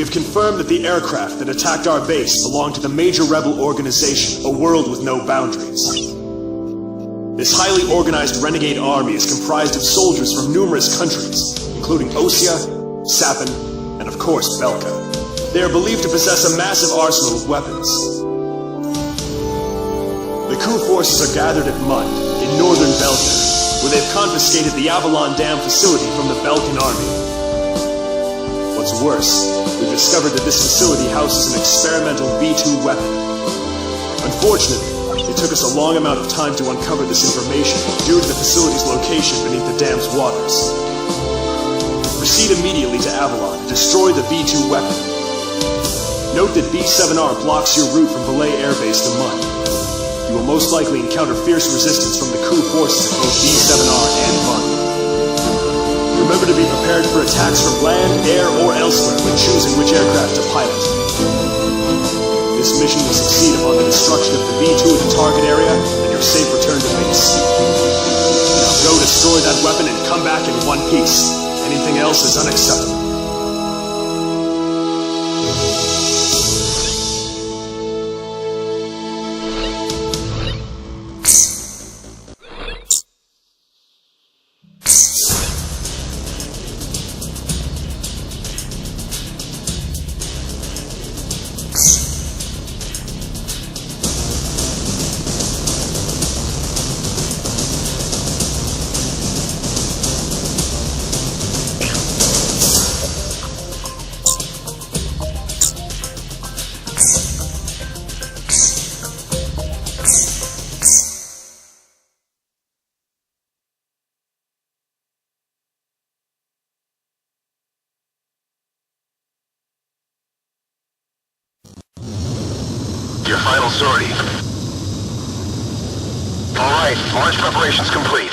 We've confirmed that the aircraft that attacked our base belonged to the major rebel organization, A World with No Boundaries. This highly organized renegade army is comprised of soldiers from numerous countries, including Osea, Sapin, and of course Belka. They are believed to possess a massive arsenal of weapons. The coup forces are gathered at Mund, in northern Belka, where they've confiscated the Avalon Dam facility from the Belkan army. What's worse, we've discovered that this facility houses an experimental B-2 weapon. Unfortunately, it took us a long amount of time to uncover this information due to the facility's location beneath the dam's waters. Proceed immediately to Avalon and destroy the B-2 weapon. Note that B-7R blocks your route from Valais Air Base to Mund. You will most likely encounter fierce resistance from the coup forces at both B-7R and Mund. Remember to be prepared for attacks from land, air, or elsewhere when choosing which aircraft to pilot. This mission will succeed upon the destruction of the B-2 in the target area and your safe return to base. Now go destroy that weapon and come back in one piece. Anything else is unacceptable. Your final sortie. All right, launch preparations complete.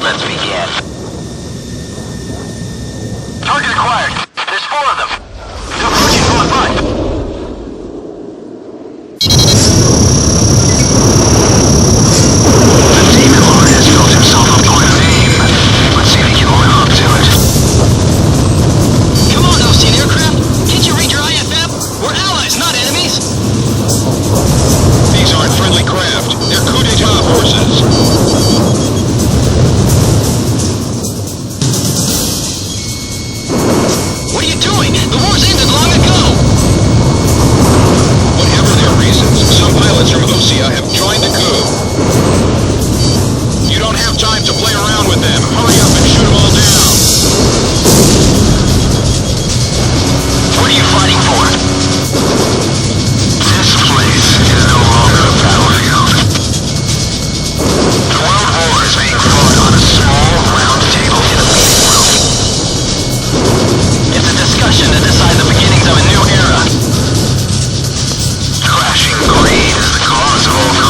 Let's begin. Target acquired. There's 4 of them. They're approaching from the front. The Demon Lord has built himself up quite a name. Let's see if he can live up to it. Come on, Ocean Aircraft. Can't you read your IFM? We're allies, not enemies. These aren't friendly craft. They're coup d'etat forces. What are you doing? The war's ended long ago! Whatever their reasons, some pilots from Osea have joined the coup. You don't have time to play around with them. Hurry up and shoot them all down. What are you fighting for? This place is no longer a battlefield. The world war is being fought on a small round table in a meeting room. It's a discussion to decide the beginnings of a new era. Crashing greed is the cause of all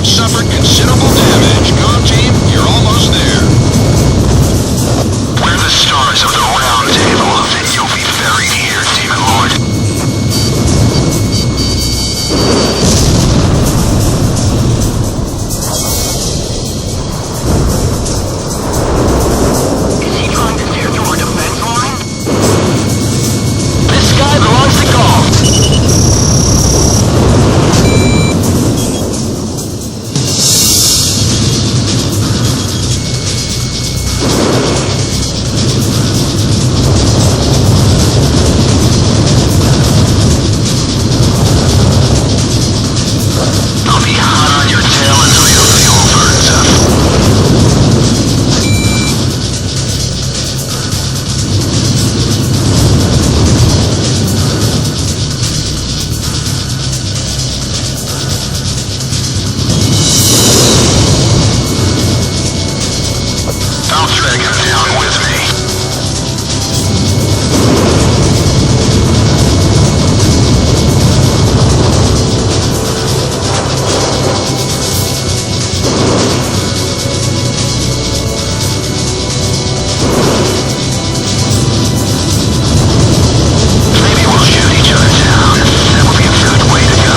suffered considerable damage. Comm team, you're almost there. We're the stars of the round table, and you'll be buried here, Demon Lord. Is he trying to steer through our defense line? This sky belongs to Gaul. I'll be hot on your tail until your fuel burns up. I'll drag him down with me. Maybe we'll shoot each other down. That would be a good way to go.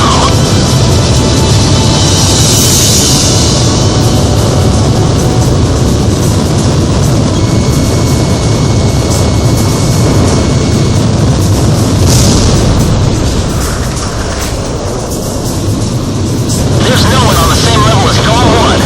There's no one on the same level as Gaul 1.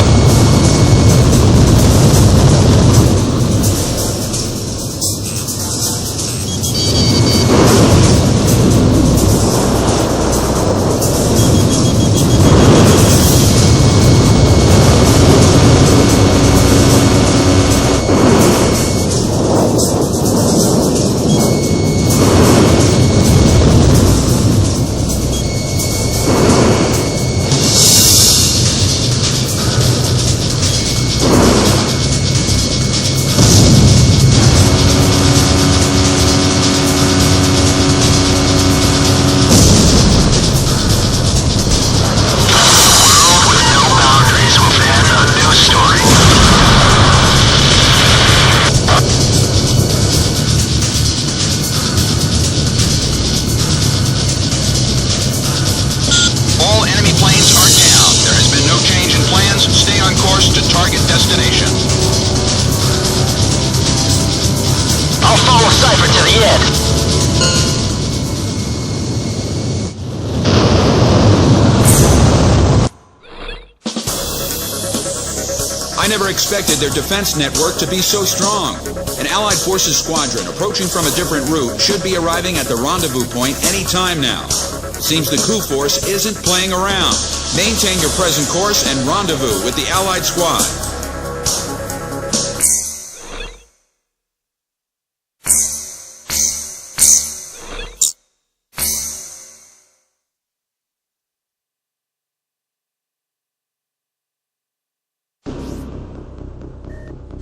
With no boundaries will begin a new story. All enemy planes are down. There has been no change in plans. Stay on course to target destination. I'll follow Cypher to the end. I never expected their defense network to be so strong. An Allied Forces squadron approaching from a different route should be arriving at the rendezvous point any time now. It seems the coup force isn't playing around. Maintain your present course and rendezvous with the Allied squad.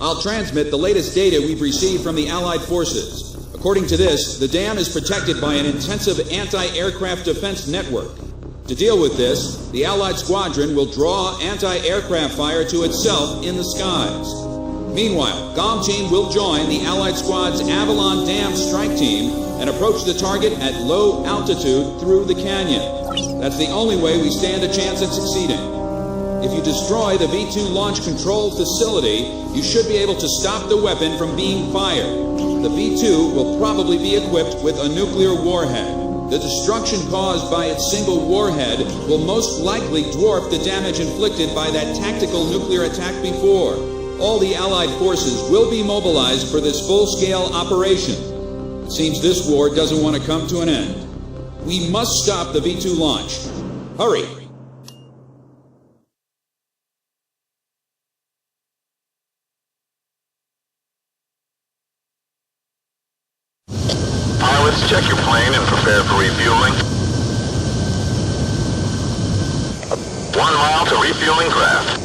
I'll transmit the latest data we've received from the Allied forces. According to this, the dam is protected by an intensive anti-aircraft defense network. To deal with this, the Allied squadron will draw anti-aircraft fire to itself in the skies. Meanwhile, GOM team will join the Allied squad's Avalon Dam strike team and approach the target at low altitude through the canyon. That's the only way we stand a chance at succeeding. If you destroy the V-2 launch control facility, you should be able to stop the weapon from being fired. The V-2 will probably be equipped with a nuclear warhead. The destruction caused by its single warhead will most likely dwarf the damage inflicted by that tactical nuclear attack before. All the Allied forces will be mobilized for this full-scale operation. It seems this war doesn't want to come to an end. We must stop the V-2 launch. Hurry! Pilots, check your plane and prepare for refueling. 1 mile to refueling craft.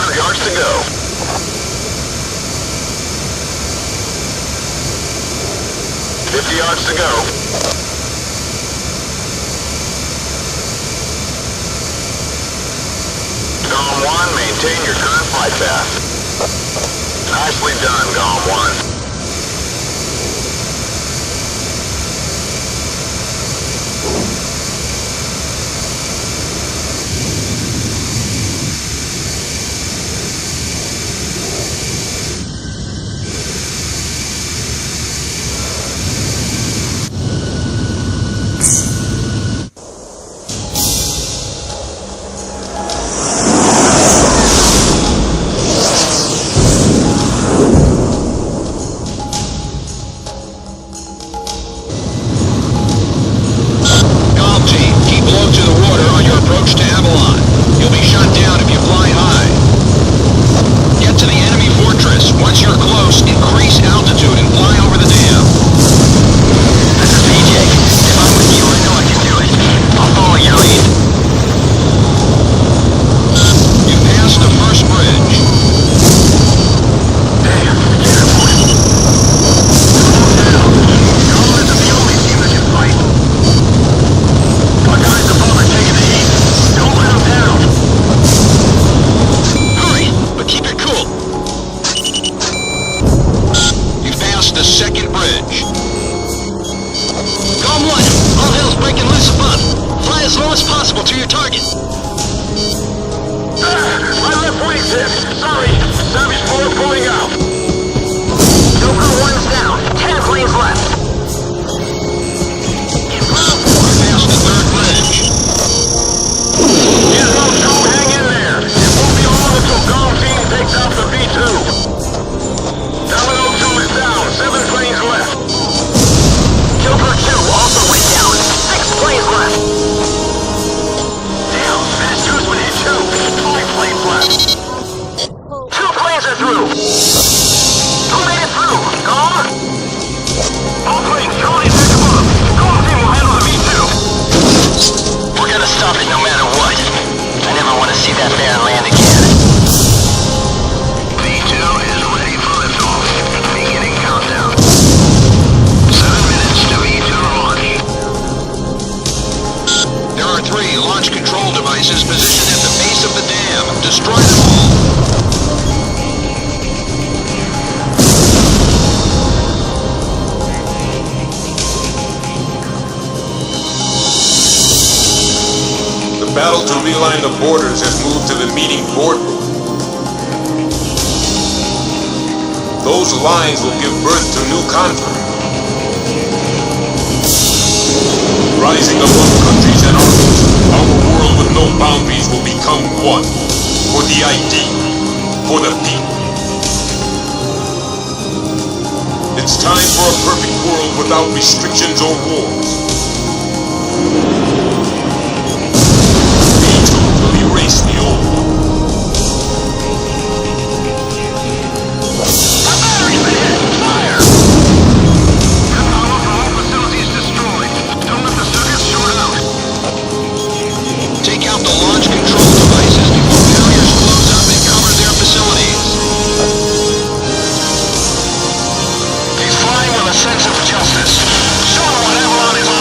25 yards to go. Yards to go. GOM 1, maintain your current flight path. Nicely done, GOM 1. The battle to realign the borders has moved to the meeting boardroom. Those lines will give birth to new conflict. Rising above countries and armies, our world with no boundaries will become one. For the idea, for the people. It's time for a perfect world without restrictions or wars. Erase the old one. The battery's been hit! Fire! The power from all facilities destroyed. Don't let the circuits short out. Take out the launch control devices before barriers close up and cover their facilities. He's flying with a sense of justice. Show him what Avalon is all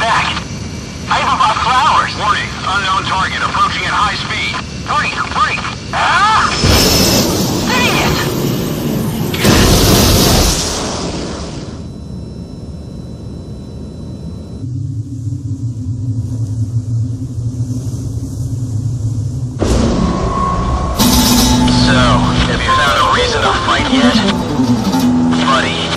back. I even bought flowers. Warning, unknown target approaching at high speed. Hurry, hurry. Ah! Dang it! So, have you found a reason to fight yet? Buddy.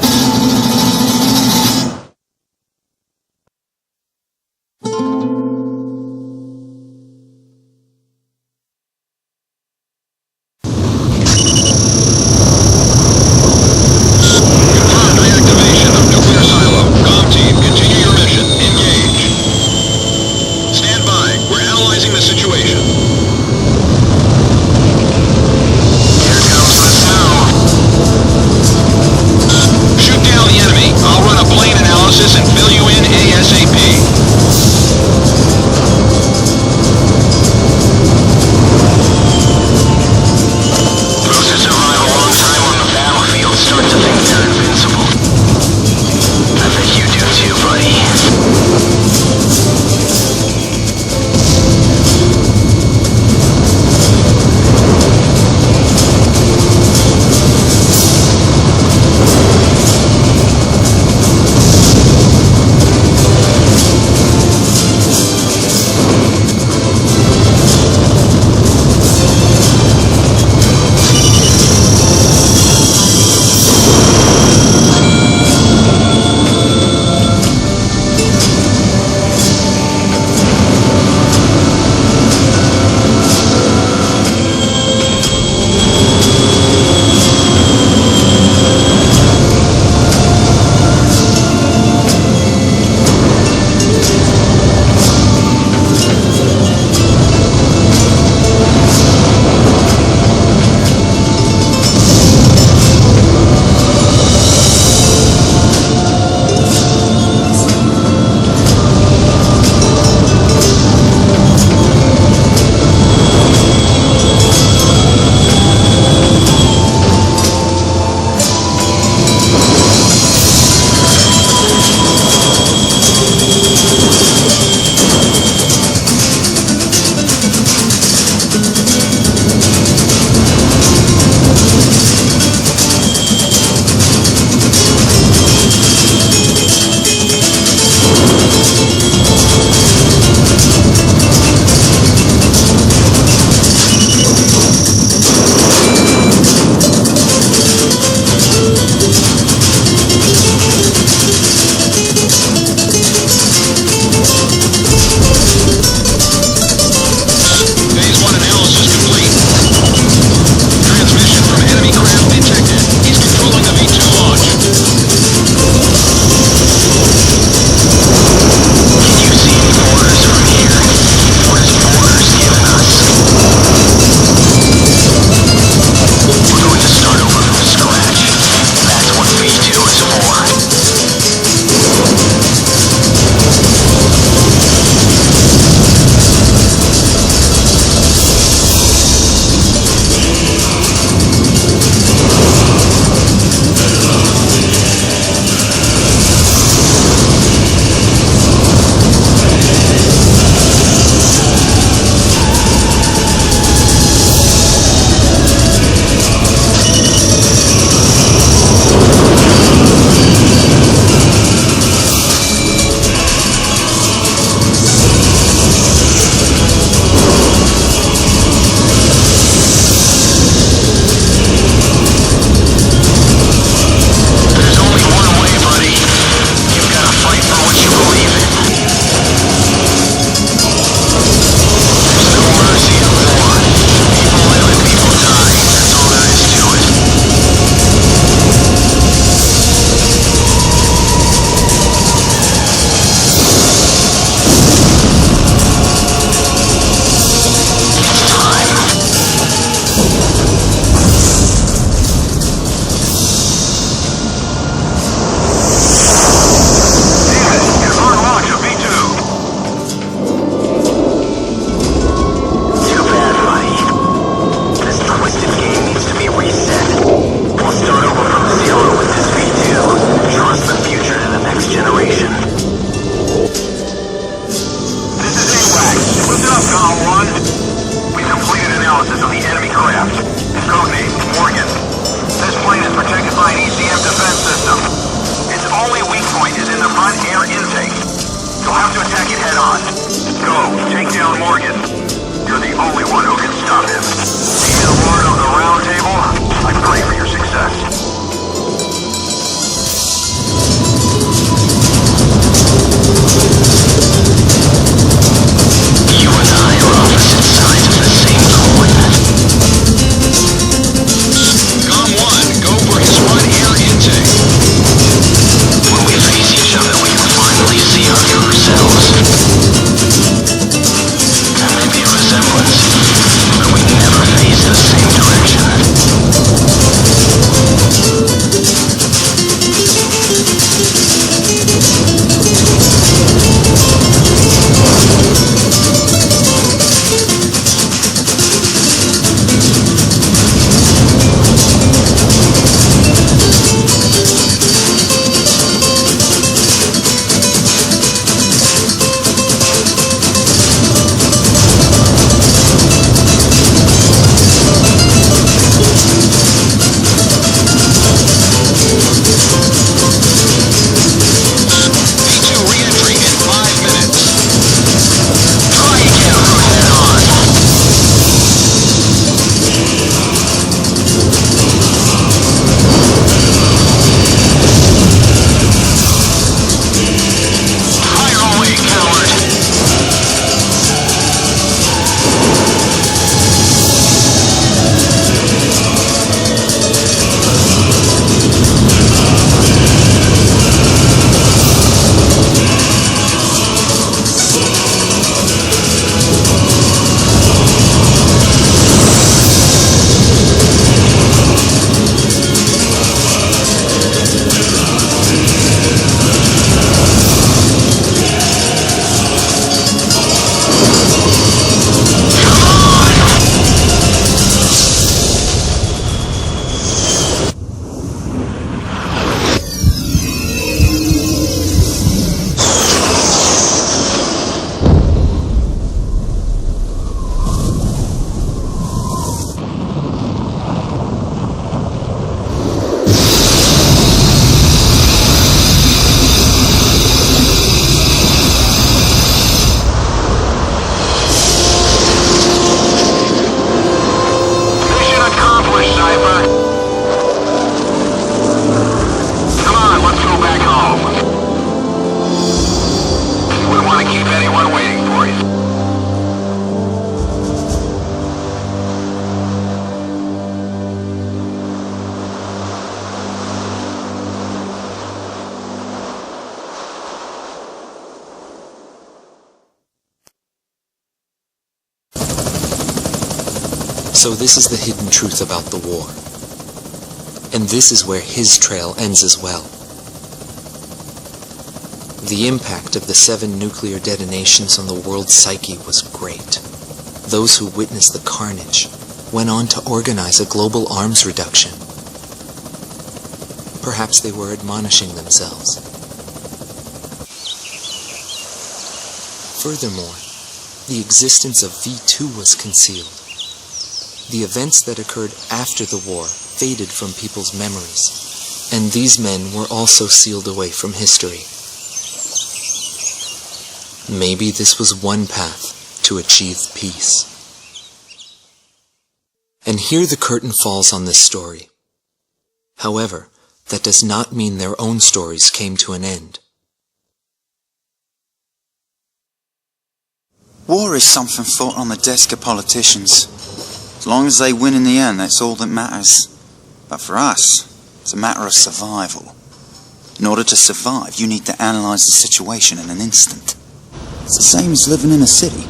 attack it head on. Go, take down Morgan. You're the only one who can stop him. Be the Lord of the Round Table. I pray for your success. You and I are opposite sides of the same coin. COM 1, go for his front air intake. When we face each other, we can finally see our true selves. There may be a resemblance, but we never face the same direction. So this is the hidden truth about the war. And this is where his trail ends as well. The impact of the 7 nuclear detonations on the world's psyche was great. Those who witnessed the carnage went on to organize a global arms reduction. Perhaps they were admonishing themselves. Furthermore, the existence of V2 was concealed. The events that occurred after the war faded from people's memories, and these men were also sealed away from history. Maybe this was one path to achieve peace. And here the curtain falls on this story. However, that does not mean their own stories came to an end. War is something fought on the desk of politicians. As long as they win in the end, that's all that matters. But for us, it's a matter of survival. In order to survive, you need to analyze the situation in an instant. It's the same as living in a city.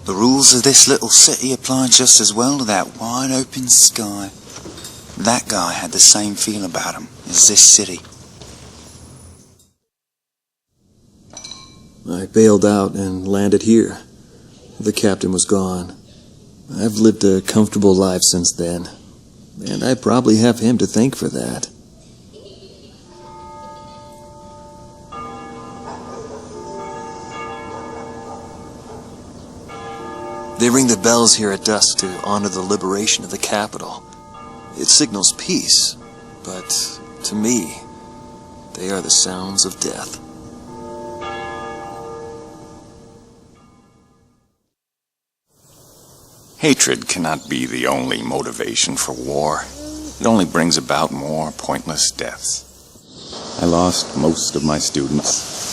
The rules of this little city apply just as well to that wide open sky. That guy had the same feel about him as this city. I bailed out and landed here. The captain was gone. I've lived a comfortable life since then, and I probably have him to thank for that. They ring the bells here at dusk to honor the liberation of the capital. It signals peace, but to me, they are the sounds of death. Hatred cannot be the only motivation for war. It only brings about more pointless deaths. I lost most of my students.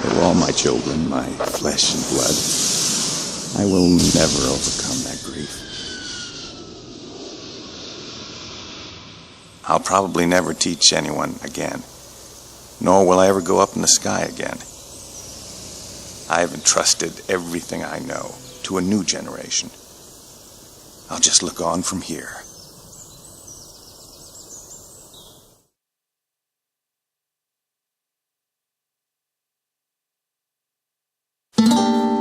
They were all my children, my flesh and blood. I will never overcome that grief. I'll probably never teach anyone again, nor will I ever go up in the sky again. I have entrusted everything I know to a new generation. I'll just look on from here.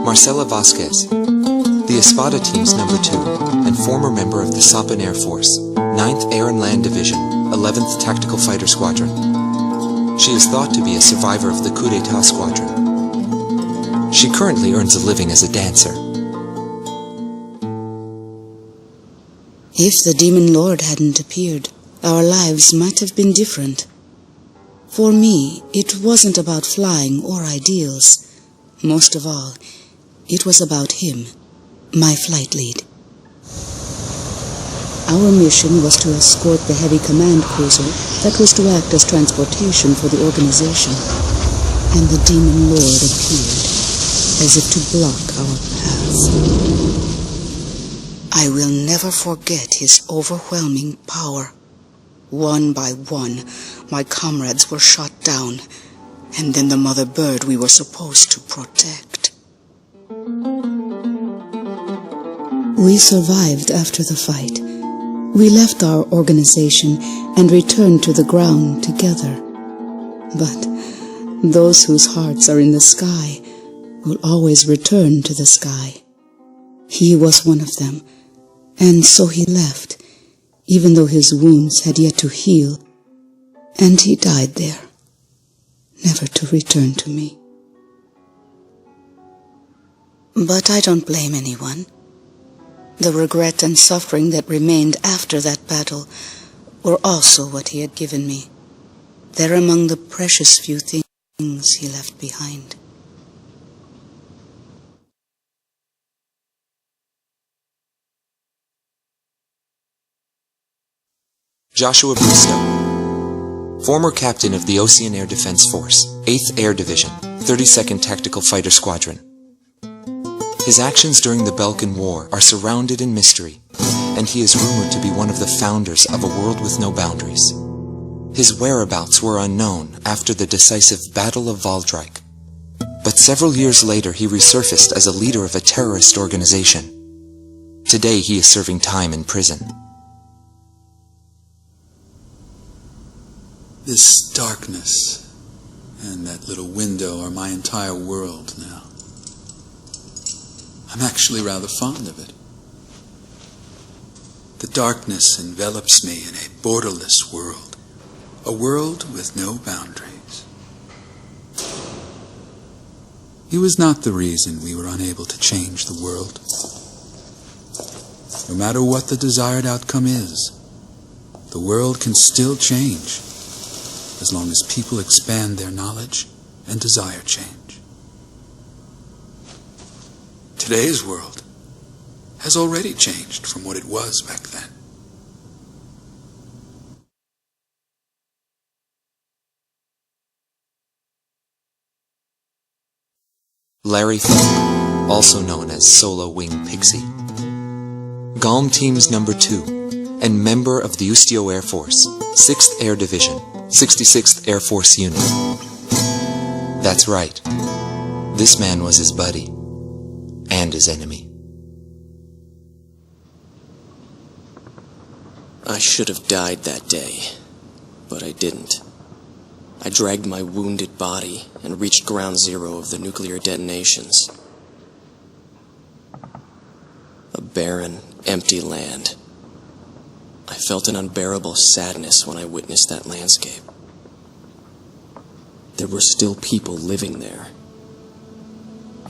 Marcela Vasquez, the Espada Team's number 2, and former member of the Sapan Air Force, 9th Air and Land Division, 11th Tactical Fighter Squadron. She is thought to be a survivor of the Coup d'etat squadron. She currently earns a living as a dancer. If the Demon Lord hadn't appeared, our lives might have been different. For me, it wasn't about flying or ideals. Most of all, it was about him, my flight lead. Our mission was to escort the heavy command cruiser that was to act as transportation for the organization, and the Demon Lord appeared, as if to block our paths. I will never forget his overwhelming power. One by one, my comrades were shot down, and then the mother bird we were supposed to protect. We survived after the fight. We left our organization and returned to the ground together. But those whose hearts are in the sky will always return to the sky. He was one of them, and so he left, even though his wounds had yet to heal, and he died there, never to return to me. But I don't blame anyone. The regret and suffering that remained after that battle were also what he had given me. They're among the precious few things he left behind. Joshua Bristow, former captain of the Ocean Air Defense Force, 8th Air Division, 32nd Tactical Fighter Squadron. His actions during the Balkan War are surrounded in mystery, and he is rumored to be one of the founders of a world with no boundaries. His whereabouts were unknown after the decisive Battle of Valdrike, but several years later he resurfaced as a leader of a terrorist organization. Today he is serving time in prison. This darkness and that little window are my entire world now. I'm actually rather fond of it. The darkness envelops me in a borderless world, a world with no boundaries. It was not the reason we were unable to change the world. No matter what the desired outcome is, the world can still change, as long as people expand their knowledge and desire change. Today's world has already changed from what it was back then. Larry Falk, also known as Solo Wing Pixie. GALM Team's number 2, and member of the Ustio Air Force, 6th Air Division, 66th Air Force Unit. That's right. This man was his buddy, and his enemy. I should have died that day, but I didn't. I dragged my wounded body and reached ground zero of the nuclear detonations. A barren, empty land. I felt an unbearable sadness when I witnessed that landscape. There were still people living there.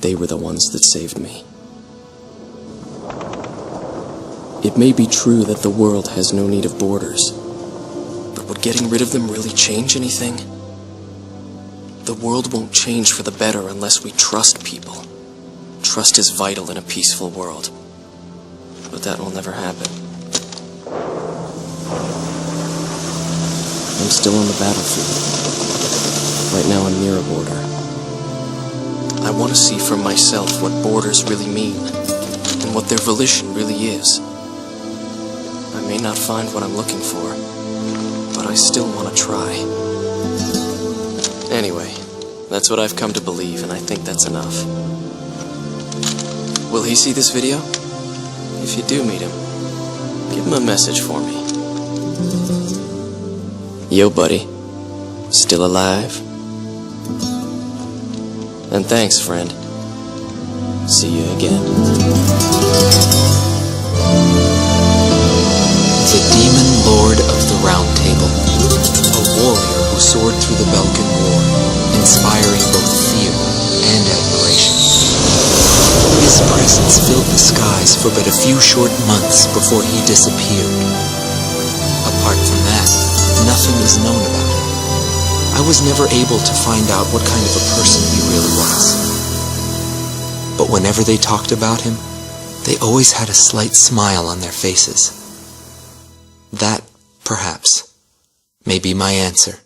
They were the ones that saved me. It may be true that the world has no need of borders, but would getting rid of them really change anything? The world won't change for the better unless we trust people. Trust is vital in a peaceful world. but that will never happen. I'm still on the battlefield. Right now I'm near a border. I want to see for myself what borders really mean, and what their volition really is. I may not find what I'm looking for, but I still want to try. Anyway, that's what I've come to believe, and I think that's enough. Will he see this video? If you do meet him, give him a message for me. Yo, buddy. Still alive? And thanks, friend. See you again. The Demon Lord of the Round Table. A warrior who soared through the Belkan War, inspiring both fear and admiration. His presence filled the skies for but a few short months before he disappeared. Apart from that, nothing is known about him. I was never able to find out what kind of a person he really was. But whenever they talked about him, they always had a slight smile on their faces. That, perhaps, may be my answer.